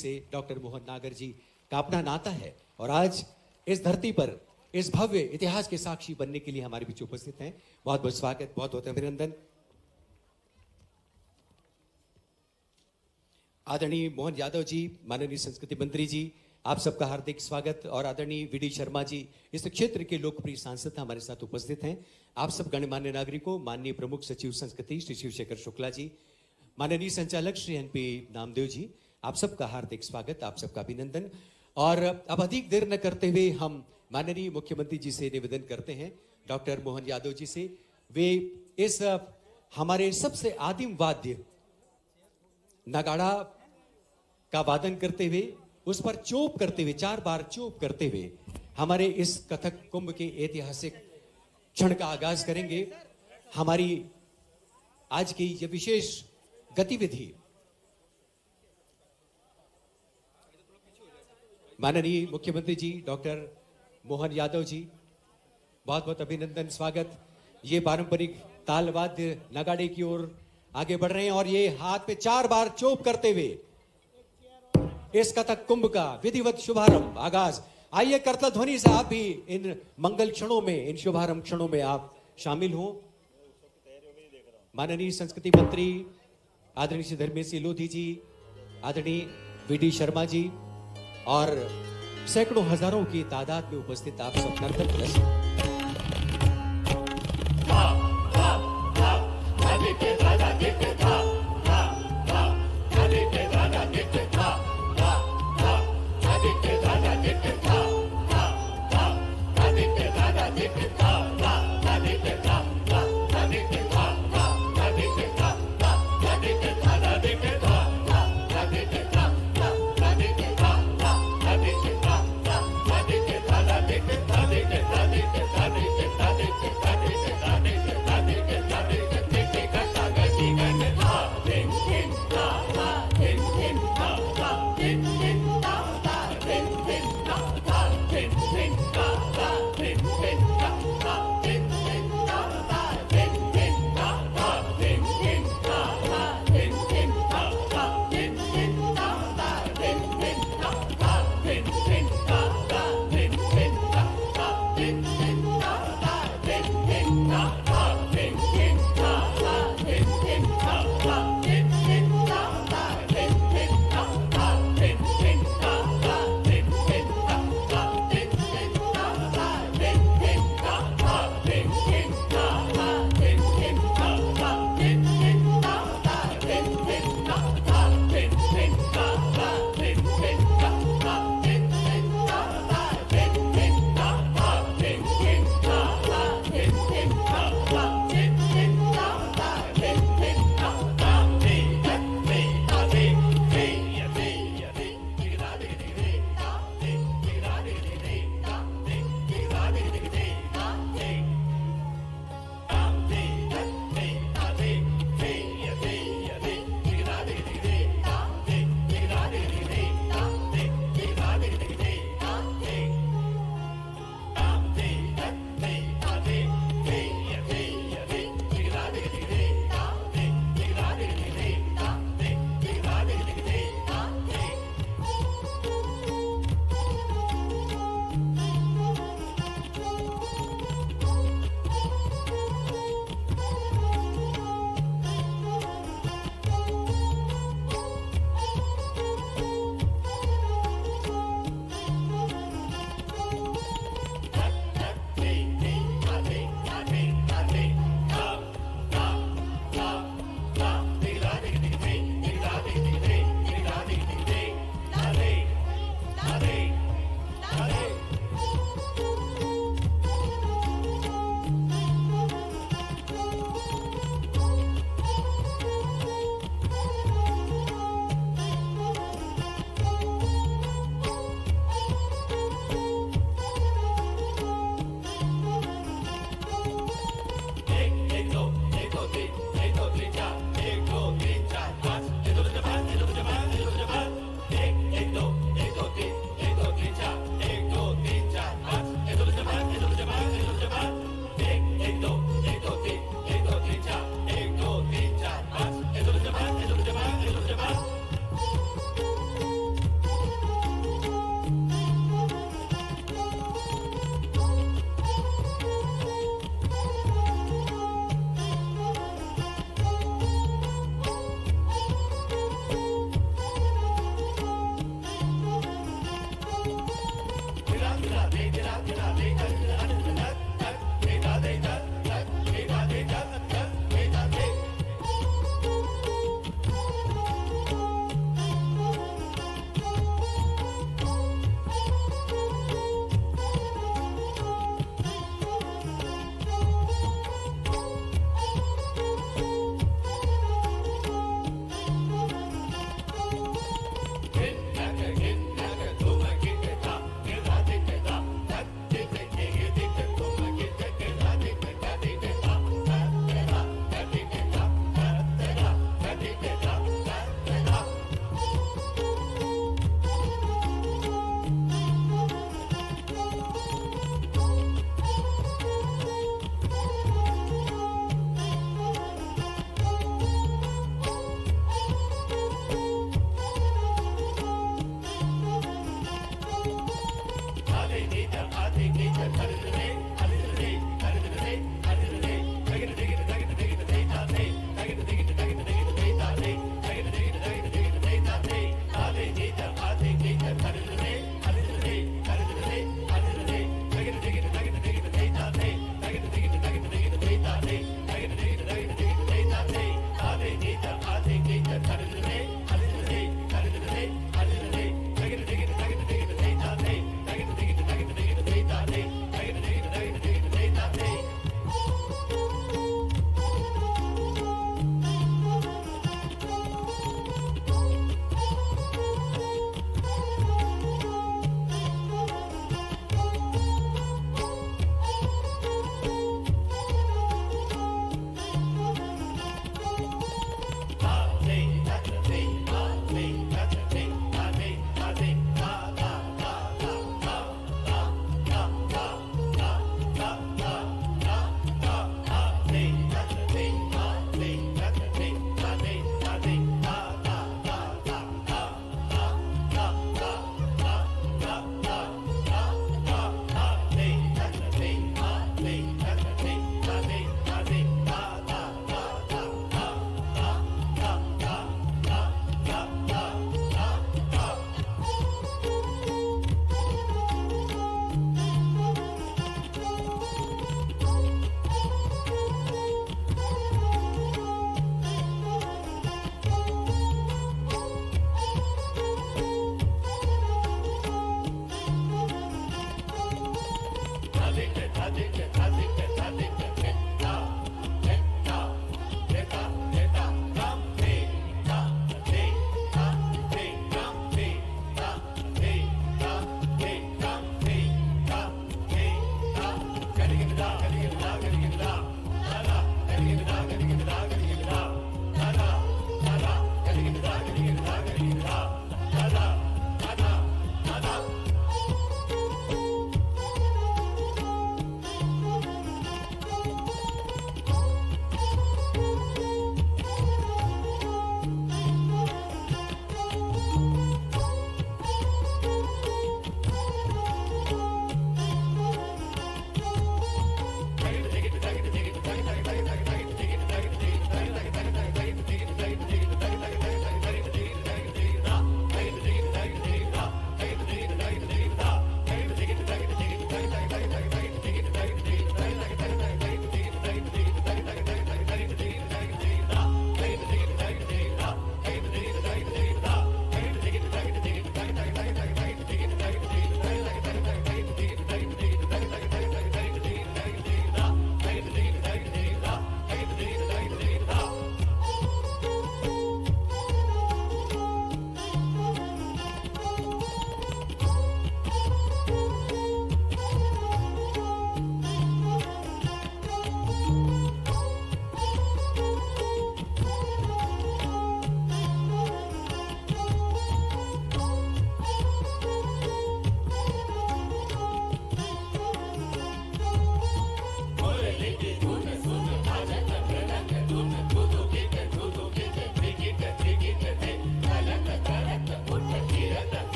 से डॉक्टर मोहन नागर जी का अपना नाता है और आज इस धरती पर इस भव्य इतिहास के साक्षी बनने के लिए हमारे बीच उपस्थित हैं। बहुत बहुत स्वागत, बहुत बहुत अभिनंदन। आदरणीय मोहन यादव जी, माननीय संस्कृति मंत्री जी, आप सबका हार्दिक स्वागत। और आदरणीय वीडी शर्मा जी, इस क्षेत्र के लोकप्रिय सांसद हमारे साथ उपस्थित हैं। आप सब गणमान्य नागरिकों, माननीय प्रमुख सचिव संस्कृति श्री शिवशेखर शुक्ला जी, माननीय संचालक श्री एनपी नामदेव जी, आप सबका हार्दिक स्वागत, आप सबका अभिनंदन। और अब अधिक देर न करते हुए हम माननीय मुख्यमंत्री जी से निवेदन करते हैं, डॉक्टर मोहन यादव जी से, वे इस हमारे सबसे आदिम वाद्य नगाड़ा का वादन करते हुए, उस पर चोप करते हुए, 4 बार चोप करते हुए हमारे इस कथक कुंभ के ऐतिहासिक क्षण का आगाज करेंगे। हमारी आज की यह विशेष गतिविधि माननीय मुख्यमंत्री जी डॉक्टर मोहन यादव जी, बहुत बहुत अभिनंदन, स्वागत। ये पारंपरिक तालवाद्य नगाड़े की ओर आगे बढ़ रहे हैं और ये हाथ पे 4 बार चोप करते हुए इस कथक कुंभ का विधिवत शुभारंभ आगाज। आइए करतल ध्वनि से आप भी इन मंगल क्षणों में, इन शुभारंभ क्षणों में आप शामिल हों। माननीय संस्कृति मंत्री आदरणीय श्री धर्मेश सिंह लोधी जी, आदरणीय वीडी शर्मा जी और सैकड़ों हजारों की तादाद में उपस्थित आप सब नर्तक रसिक। Radhe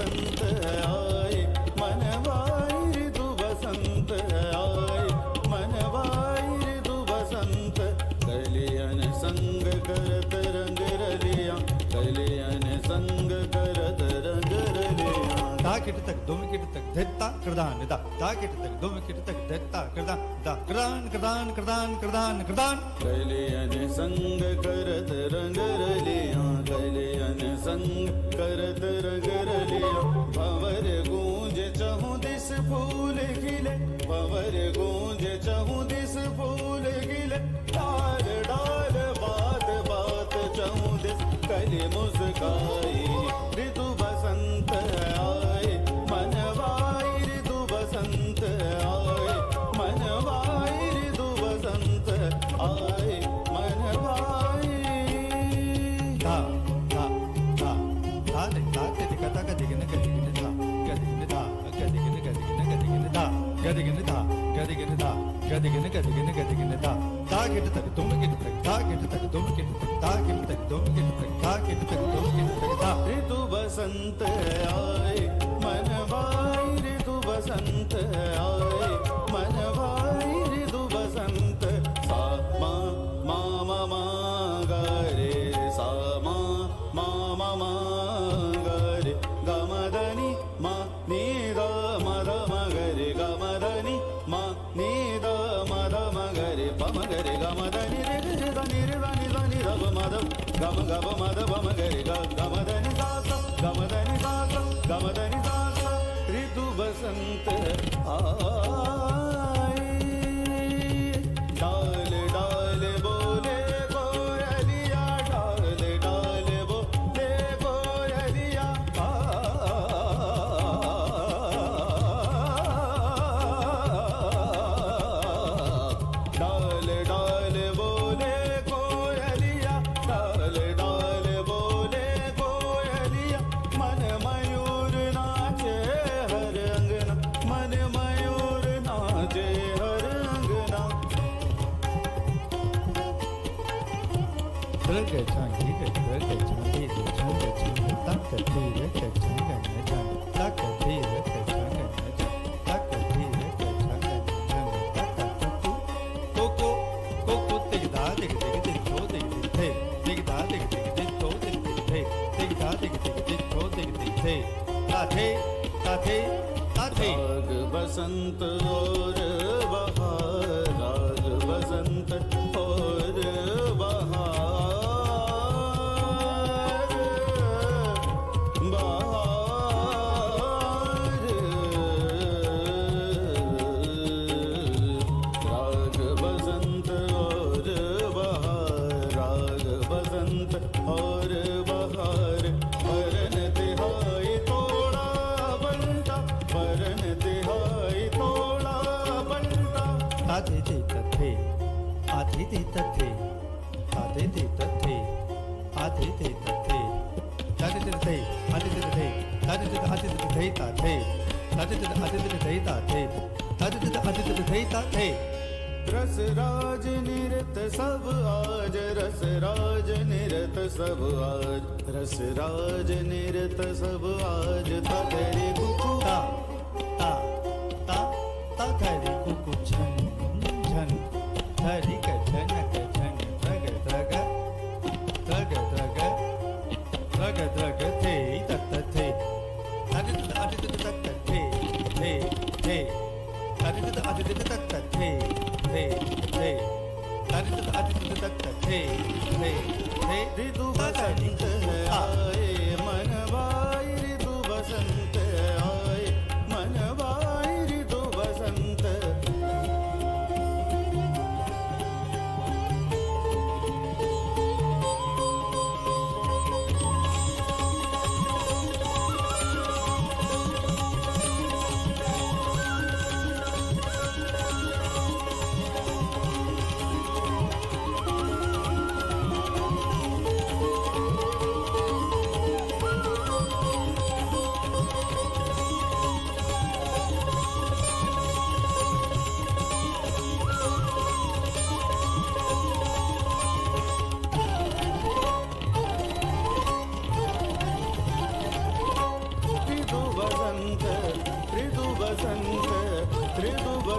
बसंत आए मनवाई ऋतु बसंत आए मनवाई ऋतु बसंत कलियन संग करत रंग रलिया कलियन संग करत रंग रलिया ताकिट तक दुम किट तक धत्ता करदान दा ताकिट तक दुम किट तक धत्ता करदान दा करदान करदान करदान करदान करदान कलियन संग करत रंग रलिया कलियन संग करत रंग रलिया भंवर गूंज चहुं दिस फूल खिले भंवर गूंज चहुं दिस फूल खिले डाल डाल बात बात चहुं दिस कली मुस्काई ऋतु बसंत आए मनवाई ऋतु बसंत आए मनवाई ऋतु बसंत आए मनवाई दा दा दा दा दे दा ते कता का दिगन का दिगन दा गदिगन दा गदिगन गदिगन गदिगन दा गदिगन दा गदिगन दा गदिगन गदिगन गदिगन दा ताकिट तक दुम किट तक ताकिट तक दुम किट तक ताकिट तक दुम किट तक ताकिट तक दुम किट तक दा ऋतु बसंत आए मनवाई ऋतु बसंत आए मनवाई ऋतु बसंत सा मा मा मा मा गा रे सा मा मा मा मा गा रे गा म ध नि मा नि द म ध म ग रे गा म ध नि मा नि द म ध म ग रे प म ग रे गा म ध नि रे रे द नि रे द नि द नि द ब म ध ग म ग ब म ध ब म ग रे गा ग म ध नि सा सा ग म ध नि सा सा ग म ध नि सा सा ऋतु बसंत आए डाल डाल बोले कोयलिया डाल डाल बोले कोयलिया डाल डाल बोले कोयलिया डाल डाल बोले कोयलिया मन मयूर नाचे हर अंगना मन मयूर नाचे हर अंगना रग चांदी रग चांदी रग चांदी ताकती रग चांदी न जान ताकती रग चांदी न जान ताकती रग चांदी न जान ताकती कोको कोको तेग दा तेग तेग तेग तो तेग तेग थे तेग दा तेग तेग तेग तो तेग तेग थे तेग दा तेग तेग तेग तो तेग तेग थे ताथे ताथे ताथे राग बसंत और बहार राग बसंत और बहार बहार राग बसंत और बहार राग बसंत और बहार वरन तिहाई तोड़ा बंटा वरन तिहाई तोड़ा बंटा आधे दे तथे आधे दे तथे आधे दे तथे आधे दे तथे आधे दे तथे आधे दे तथे आधे दे आधे दे तथे ताथे आधे दे आधे दे तथे ताथे आधे दे आधे दे तथे ताथे रस राज निरत सब आज रस राज निरत सब आज रस राज निरत सब आज तेरे कुकु ता ता ता ता धरी कुकु छन छन धरी का छन का छन धग धग धग धग धग धग थे तत थे आदि आदि तत थे थे थे आदि तत थे थे थे आदि तत थे थे थे ऋतु बसंत आए मनवाई ऋतु बसंत आए मनवाई ऋतु बसंत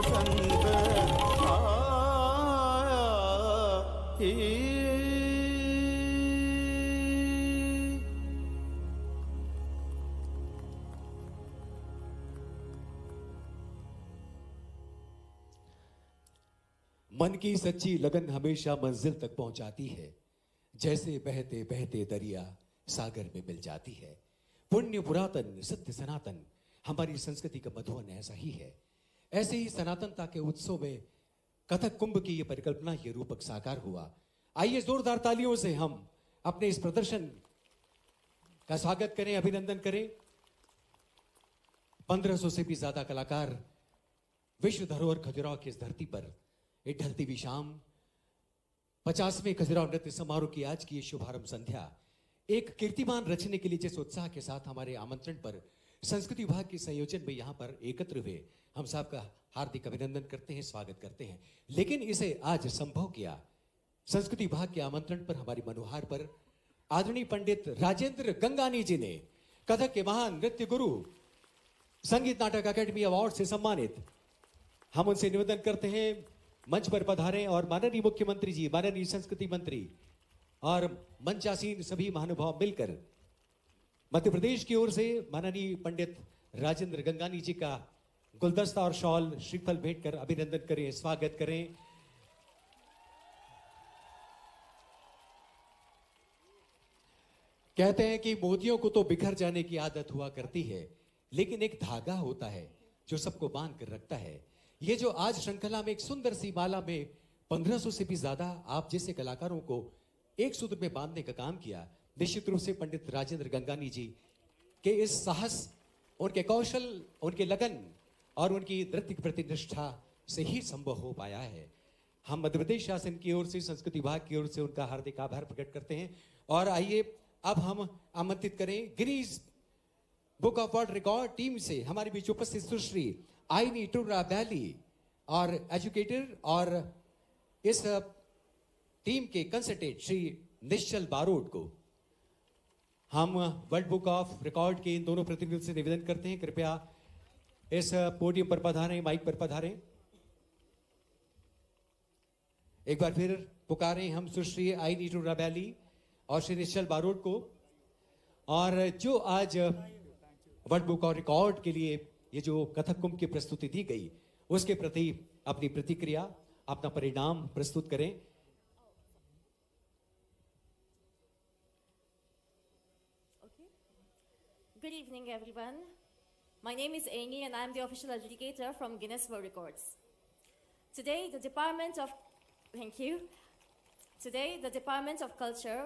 बसंत मन की सच्ची लगन हमेशा मंजिल तक पहुंचाती है, जैसे बहते बहते दरिया सागर में मिल जाती है। पुण्य पुरातन सत्य सनातन हमारी संस्कृति का मधुवन ऐसा ही है। ऐसे ही सनातनता के उत्सव में कथक कुंभ की ये परिकल्पना, ये रूपक साकार हुआ। आइए जोरदार तालियों से हम अपने इस प्रदर्शन का स्वागत करें, अभिनंदन करें। 1500 से भी ज्यादा कलाकार विश्व धरोहर खजुराहो की इस धरती पर एक ढलती हुई शाम 50वें खजुराहो नृत्य समारोह की आज की ये शुभारंभ संध्या एक कीर्तिमान रचने के लिए जिस उत्साह के साथ हमारे आमंत्रण पर संस्कृति विभाग के संयोजन में यहां पर एकत्र हुए, हम सबका हार्दिक अभिनंदन करते हैं, स्वागत करते हैं। लेकिन इसे आज संभव किया संस्कृति विभाग के आमंत्रण पर, हमारी मनोहार पर आदरणीय पंडित राजेंद्र गंगानी जी ने, कथक के महान नृत्य गुरु, संगीत नाटक अकेडमी अवार्ड से सम्मानित। हम उनसे निवेदन करते हैं मंच पर पधारें और माननीय मुख्यमंत्री जी, माननीय संस्कृति मंत्री और मंचासीन सभी महानुभाव मिलकर मध्य प्रदेश की ओर से माननीय पंडित राजेंद्र गंगानी जी का गुलदस्ता और शॉल श्रीफल भेंट कर अभिनंदन करें, स्वागत करें। कहते हैं कि मोतियों को तो बिखर जाने की आदत हुआ करती है, लेकिन एक धागा होता है जो सबको बांध कर रखता है। ये जो आज श्रृंखला में एक सुंदर सी माला में 1500 से भी ज्यादा आप जैसे कलाकारों को एक सूत्र में बांधने का काम किया, निश्चित रूप से पंडित राजेंद्र गंगानी जी के इस साहस, उनके कौशल, उनके लगन और उनकी नृत्य के प्रति निष्ठा से ही संभव हो पाया है। हम मध्य प्रदेश शासन की ओर से, संस्कृति विभाग की ओर से उनका हार्दिक आभार प्रकट करते हैं। और आइए अब हम आमंत्रित करें Guinness book of world record team से हमारे बीच उपस्थित सुश्री आईनी टुर्रा बैली और एजुकेटर और इस टीम के कंसल्टेंट श्री निश्चल बारोट को हम वर्ल्ड बुक ऑफ रिकॉर्ड के इन दोनों प्रतिनिधियों से निवेदन करते हैं, कृपया इस पोडियम पर पधारें, माइक पर पधारें। एक बार फिर पुकारें हम सुश्री आईनी टुर्रा बैली और श्री निश्चल बारोट को, और जो आज वर्ल्ड बुक ऑफ रिकॉर्ड के लिए ये जो कथक कुंभ की प्रस्तुति दी गई, उसके प्रति अपनी प्रतिक्रिया, अपना परिणाम प्रस्तुत करें। Good evening, everyone. My name is Amy, and I'm the official adjudicator from Guinness World Records. Today, the Department of Culture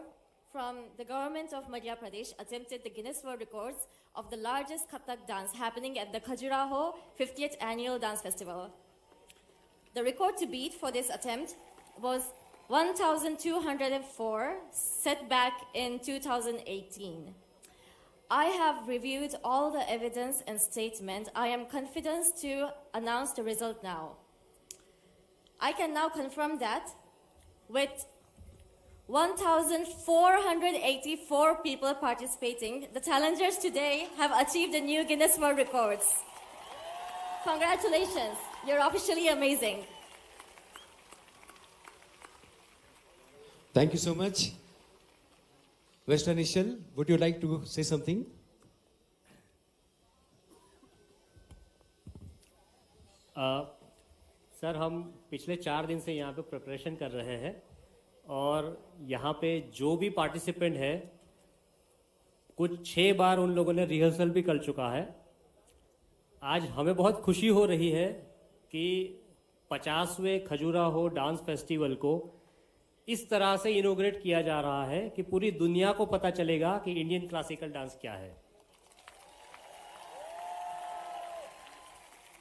from the government of Madhya Pradesh attempted the Guinness World Records of the largest Kathak dance happening at the Khajuraho 50th Annual Dance Festival. The record to beat for this attempt was 1,204, set back in 2018. I have reviewed all the evidence and statement. I am confident to announce the result now. I can now confirm that with 1,484 people participating, the challengers today have achieved the new Guinness World Records. Congratulations, you're officially amazing. Thank you so much. Mr. Nishal, would you like to say something? Sir, हम पिछले 4 दिन से यहाँ पे preparation कर रहे हैं और यहाँ पे जो भी पार्टिसिपेंट है, कुछ 6 बार उन लोगों ने रिहर्सल भी कर चुका है। आज हमें बहुत खुशी हो रही है कि 50वें खजुराहो डांस फेस्टिवल को इस तरह से इनोग्रेट किया जा रहा है कि पूरी दुनिया को पता चलेगा कि इंडियन क्लासिकल डांस क्या है।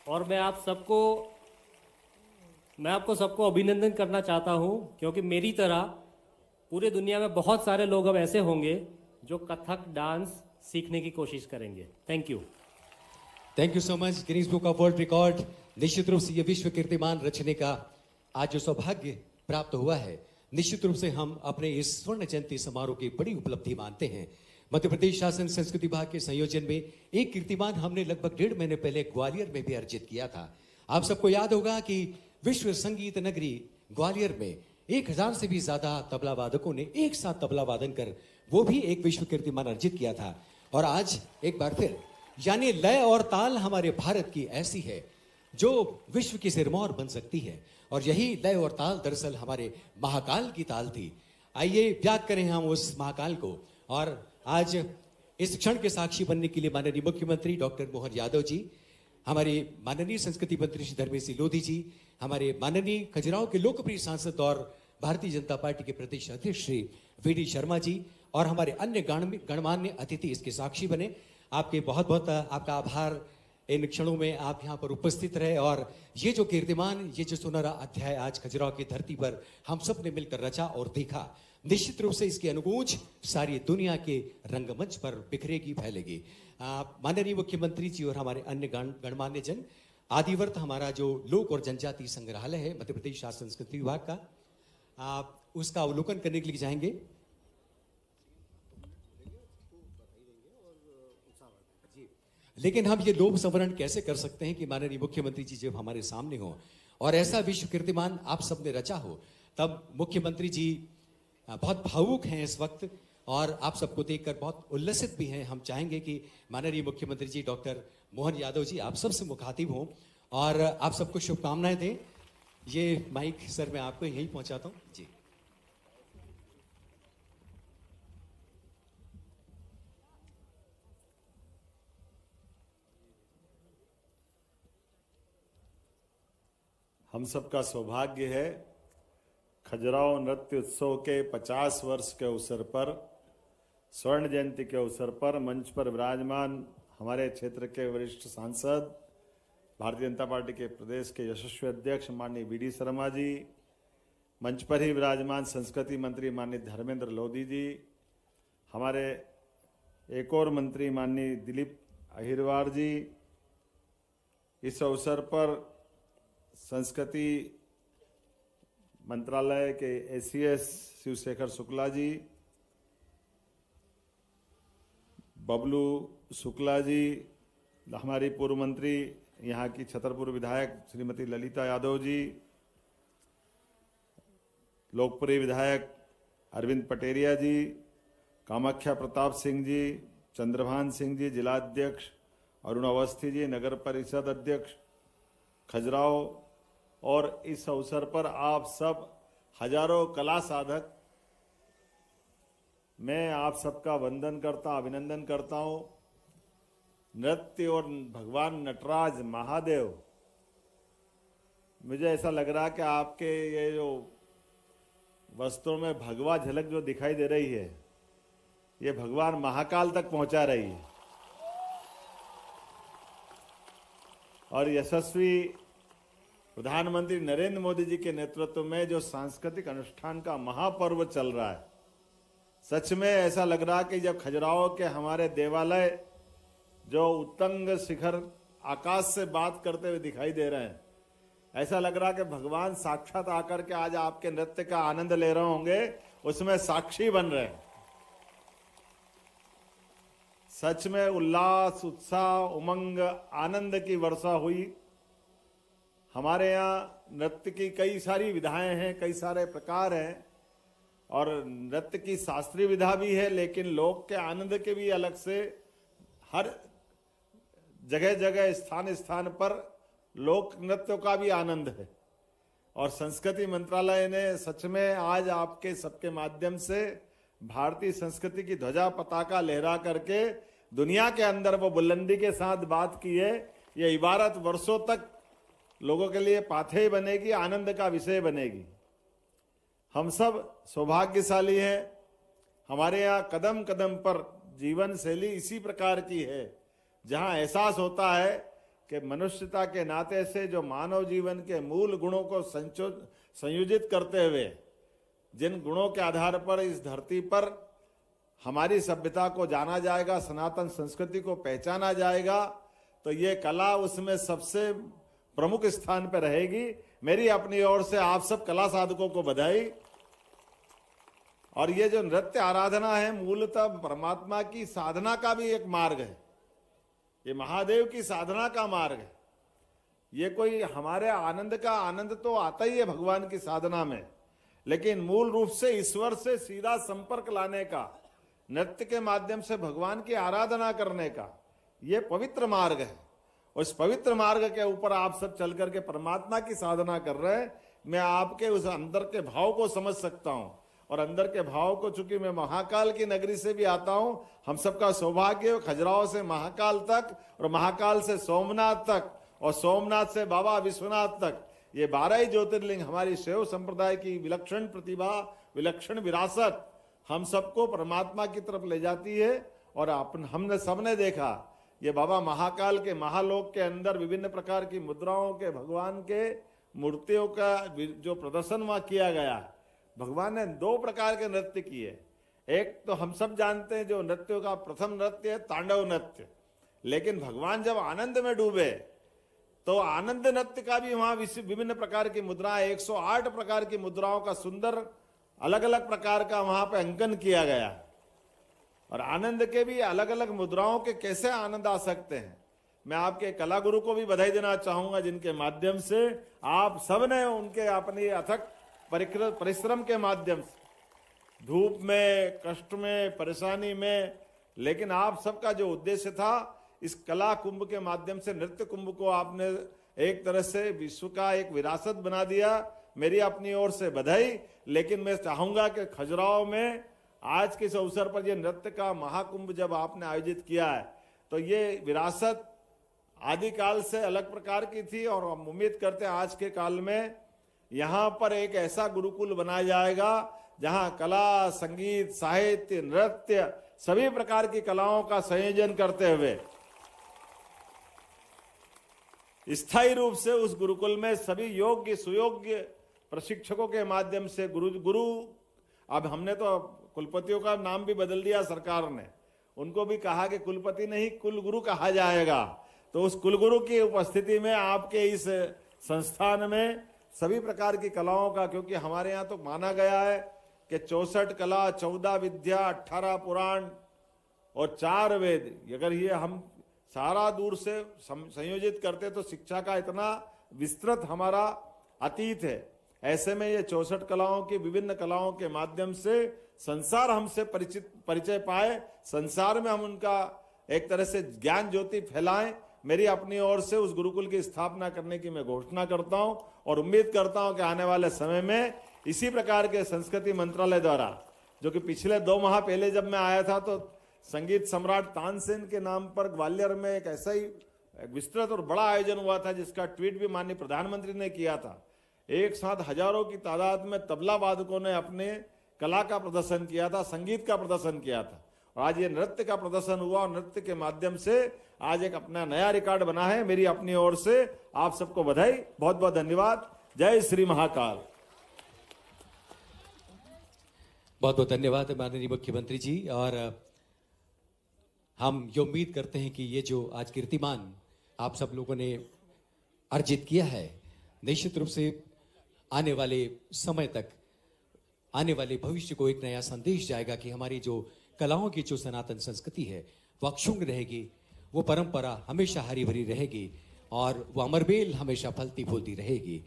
और मैं आपको सबको अभिनंदन करना चाहता हूं, क्योंकि मेरी तरह पूरे दुनिया में बहुत सारे लोग अब ऐसे होंगे जो कथक डांस सीखने की कोशिश करेंगे। Thank you so much. Guinness book of world record, निश्चित रूप से ये विश्व कीर्तिमान रचने का आज जो सौभाग्य प्राप्त हुआ है, निश्चित रूप से हम अपने इस स्वर्ण जयंती समारोह की बड़ी उपलब्धि मानते हैं। मध्य प्रदेश शासन संस्कृति विभाग के संयोजन में एक कीर्तिमान हमने लगभग 1.5 महीने पहले ग्वालियर में भी अर्जित किया था। आप सबको याद होगा कि विश्व संगीत नगरी ग्वालियर में 1000 से भी ज्यादा तबला वादकों ने एक साथ तबला वादन कर वो भी एक विश्व कीर्तिमान अर्जित किया था। और आज एक बार फिर यानी लय और ताल हमारे भारत की ऐसी है जो विश्व की सिरमौर बन सकती है, और यही लय और ताल दरअसल हमारे महाकाल की ताल थी। आइए याद करें हम उस महाकाल को। और आज इस क्षण के साक्षी बनने के लिए माननीय मुख्यमंत्री डॉक्टर मोहन यादव जी, हमारे माननीय संस्कृति मंत्री श्री धर्मेश सिंह लोधी जी, हमारे माननीय खजुराहो के लोकप्रिय सांसद और भारतीय जनता पार्टी के प्रदेश अध्यक्ष श्री वी.डी. शर्मा जी और हमारे अन्य गणमान्य अतिथि इसके साक्षी बने। आपके बहुत बहुत आपका आभार। इन क्षणों में आप यहाँ पर उपस्थित रहे और ये जो कीर्तिमान, ये जो सुनहरा अध्याय आज खजुराहो की धरती पर हम सब ने मिलकर रचा और देखा, निश्चित रूप से इसकी अनुगूंज सारी दुनिया के रंगमंच पर बिखरेगी, फैलेगी। माननीय मुख्यमंत्री जी और हमारे अन्य गणमान्य जन, आदिवर्त हमारा जो लोक और जनजाति संग्रहालय है मध्य प्रदेश शासन संस्कृति विभाग का, आप उसका अवलोकन करने के लिए जाएंगे। लेकिन हम ये लोभ संवरण कैसे कर सकते हैं कि माननीय मुख्यमंत्री जी जब हमारे सामने हो और ऐसा विश्व कीर्तिमान आप सबने रचा हो, तब मुख्यमंत्री जी बहुत भावुक हैं इस वक्त और आप सबको देखकर बहुत उल्लसित भी हैं। हम चाहेंगे कि माननीय मुख्यमंत्री जी डॉक्टर मोहन यादव जी आप सबसे मुखातिब हों और आप सबको शुभकामनाएं दें। ये माइक सर मैं आपको यहीं पहुंचाता हूं जी। हम सबका सौभाग्य है खजुराहो नृत्य उत्सव के 50 वर्ष के अवसर पर, स्वर्ण जयंती के अवसर पर मंच पर विराजमान हमारे क्षेत्र के वरिष्ठ सांसद, भारतीय जनता पार्टी के प्रदेश के यशस्वी अध्यक्ष माननीय वी.डी. शर्मा जी, मंच पर ही विराजमान संस्कृति मंत्री माननीय धर्मेंद्र लोधी जी, हमारे एक और मंत्री माननीय दिलीप अहिरवार जी, इस अवसर पर संस्कृति मंत्रालय के एसीएस शिवशेखर शुक्ला जी, बबलू शुक्ला जी, हमारी पूर्व मंत्री यहाँ की छतरपुर विधायक श्रीमती ललिता यादव जी, लोकप्रिय विधायक अरविंद पटेरिया जी, कामाख्या प्रताप सिंह जी, चंद्रभान सिंह जी, जिलाध्यक्ष अरुण अवस्थी जी, नगर परिषद अध्यक्ष खजुराहो, और इस अवसर पर आप सब हजारों कला साधक, मैं आप सबका वंदन करता, अभिनंदन करता हूं। नृत्य और भगवान नटराज महादेव, मुझे ऐसा लग रहा कि आपके ये जो वस्त्रों में भगवा झलक जो दिखाई दे रही है, ये भगवान महाकाल तक पहुंचा रही है। और यशस्वी प्रधानमंत्री नरेंद्र मोदी जी के नेतृत्व में जो सांस्कृतिक अनुष्ठान का महापर्व चल रहा है, सच में ऐसा लग रहा कि जब खजुराहो के हमारे देवालय जो उत्तंग शिखर आकाश से बात करते हुए दिखाई दे रहे हैं, ऐसा लग रहा कि भगवान साक्षात आकर के आज आपके नृत्य का आनंद ले रहे होंगे, उसमें साक्षी बन रहे हैं। सच में उल्लास, उत्साह, उमंग, आनंद की वर्षा हुई। हमारे यहाँ नृत्य की कई सारी विधाएं हैं, कई सारे प्रकार हैं, और नृत्य की शास्त्रीय विधा भी है, लेकिन लोक के आनंद के भी अलग से हर जगह जगह स्थान स्थान पर लोक नृत्यों का भी आनंद है। और संस्कृति मंत्रालय ने सच में आज आपके सबके माध्यम से भारतीय संस्कृति की ध्वजा पताका लहरा करके दुनिया के अंदर वो बुलंदी के साथ बात की है। ये इबारत वर्षों तक लोगों के लिए पाथेय बनेगी, आनंद का विषय बनेगी। हम सब सौभाग्यशाली हैं। हमारे यहाँ कदम कदम पर जीवन शैली इसी प्रकार की है, जहाँ एहसास होता है कि मनुष्यता के नाते से जो मानव जीवन के मूल गुणों को संयोजित करते हुए, जिन गुणों के आधार पर इस धरती पर हमारी सभ्यता को जाना जाएगा, सनातन संस्कृति को पहचाना जाएगा, तो ये कला उसमें सबसे प्रमुख स्थान पर रहेगी। मेरी अपनी ओर से आप सब कला साधकों को बधाई। और ये जो नृत्य आराधना है, मूलतः परमात्मा की साधना का भी एक मार्ग है, ये महादेव की साधना का मार्ग है। ये कोई हमारे आनंद का आनंद तो आता ही है भगवान की साधना में, लेकिन मूल रूप से ईश्वर से सीधा संपर्क लाने का, नृत्य के माध्यम से भगवान की आराधना करने का ये पवित्र मार्ग है। उस पवित्र मार्ग के ऊपर आप सब चल करके परमात्मा की साधना कर रहे हैं। मैं आपके उस अंदर के भाव को समझ सकता हूं, और अंदर के भाव को, चूंकि मैं महाकाल की नगरी से भी आता हूं, हम सबका सौभाग्य खजुराहो से महाकाल तक और महाकाल से सोमनाथ तक और सोमनाथ से बाबा विश्वनाथ तक, ये 12 ही ज्योतिर्लिंग हमारी शैव संप्रदाय की विलक्षण प्रतिभा, विलक्षण विरासत हम सबको परमात्मा की तरफ ले जाती है। और हमने सबने देखा ये बाबा महाकाल के महालोक के अंदर विभिन्न प्रकार की मुद्राओं के, भगवान के मूर्तियों का जो प्रदर्शन वहां किया गया है। भगवान ने 2 प्रकार के नृत्य किए। एक तो हम सब जानते हैं जो नृत्यों का प्रथम नृत्य है तांडव नृत्य, लेकिन भगवान जब आनंद में डूबे तो आनंद नृत्य का भी वहां विभिन्न प्रकार की मुद्राएं, 108 प्रकार की मुद्राओं का सुंदर अलग अलग प्रकार का वहां पे अंकन किया गया। और आनंद के भी अलग अलग मुद्राओं के कैसे आनंद आ सकते हैं। मैं आपके कला गुरु को भी बधाई देना चाहूंगा, जिनके माध्यम से आप सबने उनके अपनी अथक परिश्रम के माध्यम से, धूप में, कष्ट में, परेशानी में, लेकिन आप सबका जो उद्देश्य था, इस कला कुंभ के माध्यम से, नृत्य कुंभ को आपने एक तरह से विश्व का एक विरासत बना दिया। मेरी अपनी ओर से बधाई। लेकिन मैं चाहूंगा कि खजुराहो में आज के इस अवसर पर यह नृत्य का महाकुंभ जब आपने आयोजित किया है, तो ये विरासत आदिकाल से अलग प्रकार की थी, और हम उम्मीद करते हैं आज के काल में यहां पर एक ऐसा गुरुकुल बनाया जाएगा जहां कला, संगीत, साहित्य, नृत्य, सभी प्रकार की कलाओं का संयोजन करते हुए स्थायी रूप से उस गुरुकुल में सभी योग्य सुयोग्य प्रशिक्षकों के माध्यम से गुरु अब हमने तो कुलपतियों का नाम भी बदल दिया सरकार ने, उनको भी कहा कि कुलपति नहीं कुलगुरु कहा जाएगा। तो उस कुलगुरु की उपस्थिति में आपके इस संस्थान में सभी प्रकार की कलाओं का, क्योंकि हमारे यहाँ तो माना गया है कि 64 कला, 14 विद्या, 18 पुराण और 4 वेद, अगर ये हम सारा दूर से संयोजित करते तो शिक्षा का इतना विस्तृत हमारा अतीत है। ऐसे में ये 64 कलाओं की, विभिन्न कलाओं के माध्यम से संसार हमसे परिचय पाए, संसार में हम उनका एक तरह से ज्ञान ज्योति फैलाएं। मेरी अपनी ओर से उस गुरुकुल की स्थापना करने की मैं घोषणा करता हूं, और उम्मीद करता हूं कि आने वाले समय में इसी प्रकार के संस्कृति मंत्रालय द्वारा, जो कि पिछले 2 माह पहले जब मैं आया था तो संगीत सम्राट तानसेन के नाम पर ग्वालियर में एक ऐसा ही विस्तृत और बड़ा आयोजन हुआ था, जिसका ट्वीट भी माननीय प्रधानमंत्री ने किया था। एक साथ हजारों की तादाद में तबला वादकों ने अपने कला का प्रदर्शन किया था, संगीत का प्रदर्शन किया था, और आज ये नृत्य का प्रदर्शन हुआ, और नृत्य के माध्यम से आज एक अपना नया रिकॉर्ड बना है। मेरी अपनी ओर से आप सबको बधाई, बहुत बहुत धन्यवाद। जय श्री महाकाल। बहुत बहुत धन्यवाद माननीय मुख्यमंत्री जी। और हम ये उम्मीद करते हैं कि ये जो आज कीर्तिमान आप सब लोगों ने अर्जित किया है, निश्चित रूप से आने वाले समय तक, आने वाले भविष्य को एक नया संदेश जाएगा कि हमारी जो कलाओं की जो सनातन संस्कृति है वो अक्षुण्ण रहेगी, वो परंपरा हमेशा हरी भरी रहेगी, और वो अमरबेल हमेशा फलती फूलती रहेगी।